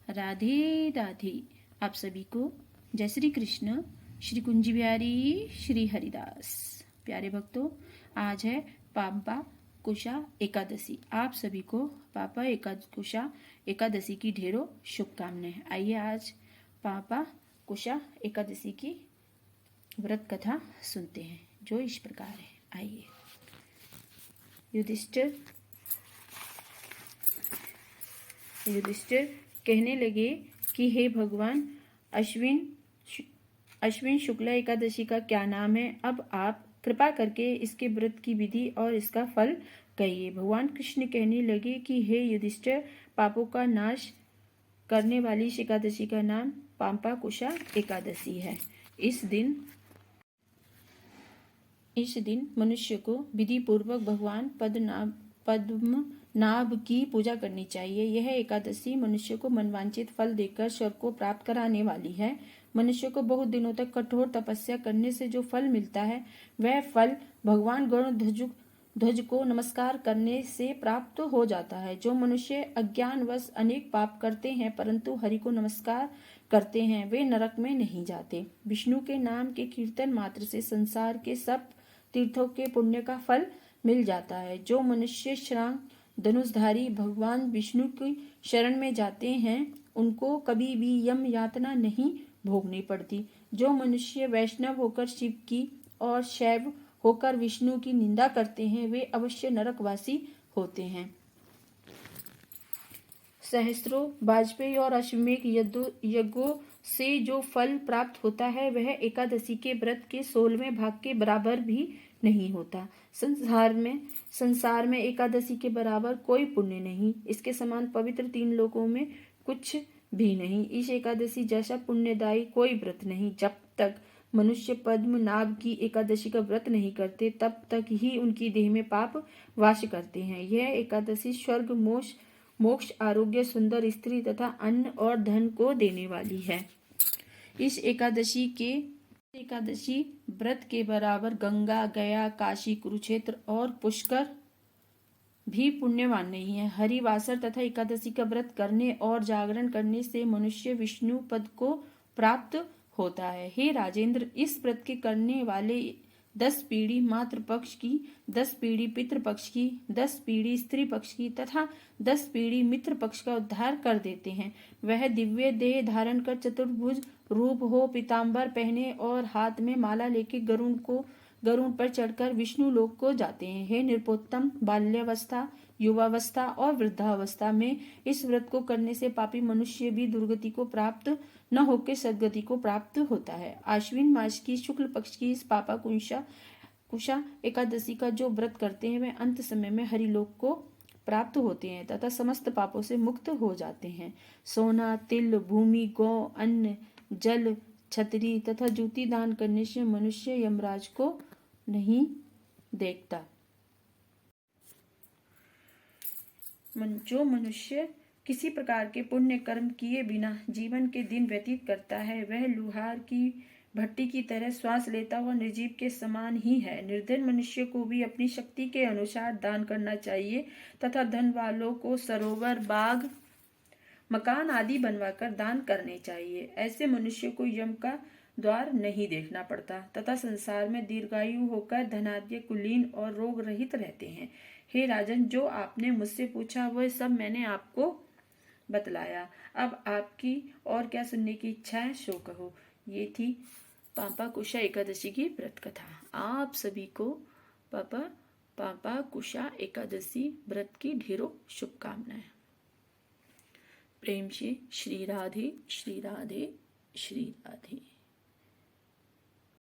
राधे राधे। आप सभी को जय श्री कृष्ण, श्री कुंजी बिहारी, श्री हरिदास। प्यारे भक्तों, आज है पापा कुशा एकादशी। आप सभी को पापा कुशा एकादशी की ढेरों शुभकामनाएं। आइए आज पापा कुशा एकादशी की व्रत कथा सुनते हैं, जो इस प्रकार है। आइए। युधिष्ठिर कहने लगे कि हे भगवान, अश्विन शुक्ला एकादशी का क्या नाम है? अब आप कृपा करके इसके व्रत की विधि और इसका फल कहिए। भगवान कृष्ण कहने लगे कि हे युधिष्ठिर, पापों का नाश करने वाली इस एकादशी का नाम पापा कुशा एकादशी है। इस दिन मनुष्य को विधि पूर्वक भगवान पद्मनाभ की पूजा करनी चाहिए। यह एकादशी मनुष्य को मनवांछित फल देकर स्वर्ग को प्राप्त कराने वाली है। मनुष्य को बहुत दिनों तक कठोर तपस्या करने से जो फल मिलता है, वह फल भगवान गरुड़ध्वज को नमस्कार करने से प्राप्त हो जाता है। जो मनुष्य अज्ञानवश अनेक पाप करते हैं परंतु हरि को नमस्कार करते हैं, वे नरक में नहीं जाते। विष्णु के नाम के कीर्तन मात्र से संसार के सब तीर्थों के पुण्य का फल मिल जाता है। जो मनुष्य श्रांग धनुषधारी भगवान विष्णु की शरण में जाते हैं, उनको कभी भी यम यातना नहीं भोगनी पड़ती। जो मनुष्य वैष्णव होकर शिव की और शैव होकर विष्णु की निंदा करते हैं, वे अवश्य नरकवासी होते हैं। सहस्त्रों वाजपेयी और अश्वमेध यज्ञों से जो फल प्राप्त होता है, वह एकादशी के व्रत के 16वें भाग के बराबर भी नहीं होता। संसार में एकादशी के बराबर कोई पुण्य नहीं। इसके समान पवित्र 3 लोकों में कुछ भी नहीं। इस एकादशी जैसा पुण्यदायी कोई व्रत नहीं। जब तक मनुष्य पद्मनाभ की एकादशी का व्रत नहीं करते, तब तक ही उनकी देह में पाप वास करते हैं। यह एकादशी स्वर्ग, मोक्ष, आरोग्य, सुंदर स्त्री तथा अन्न और धन को देने वाली है। इस एकादशी व्रत के बराबर गंगा, गया, काशी, कुरुक्षेत्र और पुष्कर भी पुण्यवान नहीं है। हरिवासर तथा एकादशी का व्रत करने और जागरण करने से मनुष्य विष्णु पद को प्राप्त होता है। हे राजेंद्र, इस व्रत के करने वाले 10 पीढ़ी मातृ पक्ष की, 10 पीढ़ी पितृ पक्ष की, 10 पीढ़ी स्त्री पक्ष की तथा 10 पीढ़ी मित्र पक्ष का उद्धार कर देते हैं। वह दिव्य देह धारण कर चतुर्भुज रूप हो, पीताम्बर पहने और हाथ में माला लेके गरुड़ पर चढ़कर विष्णु लोक को जाते हैं। हे नृपोत्तम, बाल्यावस्था, युवावस्था और वृद्धावस्था में इस व्रत को करने से पापी मनुष्य भी दुर्गति को प्राप्त न होकर सद्गति को प्राप्त होता है। आश्विन मास की शुक्ल पक्ष की इस पापा कुशा एकादशी का जो व्रत करते हैं, वे अंत समय में हरिलोक को प्राप्त होते हैं तथा समस्त पापों से मुक्त हो जाते हैं। सोना, तिल, भूमि, गौ, अन्न, जल, छतरी तथा जूती दान करने से मनुष्य यमराज को नहीं देखता। जो मनुष्य किसी प्रकार के पुण्य कर्म किए बिना जीवन के दिन व्यतीत करता है, वह लुहार की भट्टी की तरह श्वास लेता हुआ निर्जीव के समान ही है। निर्धन मनुष्य को भी अपनी शक्ति के अनुसार दान करना चाहिए तथा धन वालों को सरोवर, बाग, मकान आदि बनवाकर दान करने चाहिए। ऐसे मनुष्य को यम का द्वार नहीं देखना पड़ता तथा संसार में दीर्घायु होकर धनाढ्य, कुलीन और रोग रहित रहते हैं। हे राजन, जो आपने मुझसे पूछा वह सब मैंने आपको बतलाया। अब आपकी और क्या सुनने की इच्छा है सो कहो। ये थी पापा कुशा एकादशी की व्रत कथा। आप सभी को पापा कुशा एकादशी व्रत की ढेरों शुभकामनाएं। प्रेम से श्री राधे, श्री राधे, श्री राधे।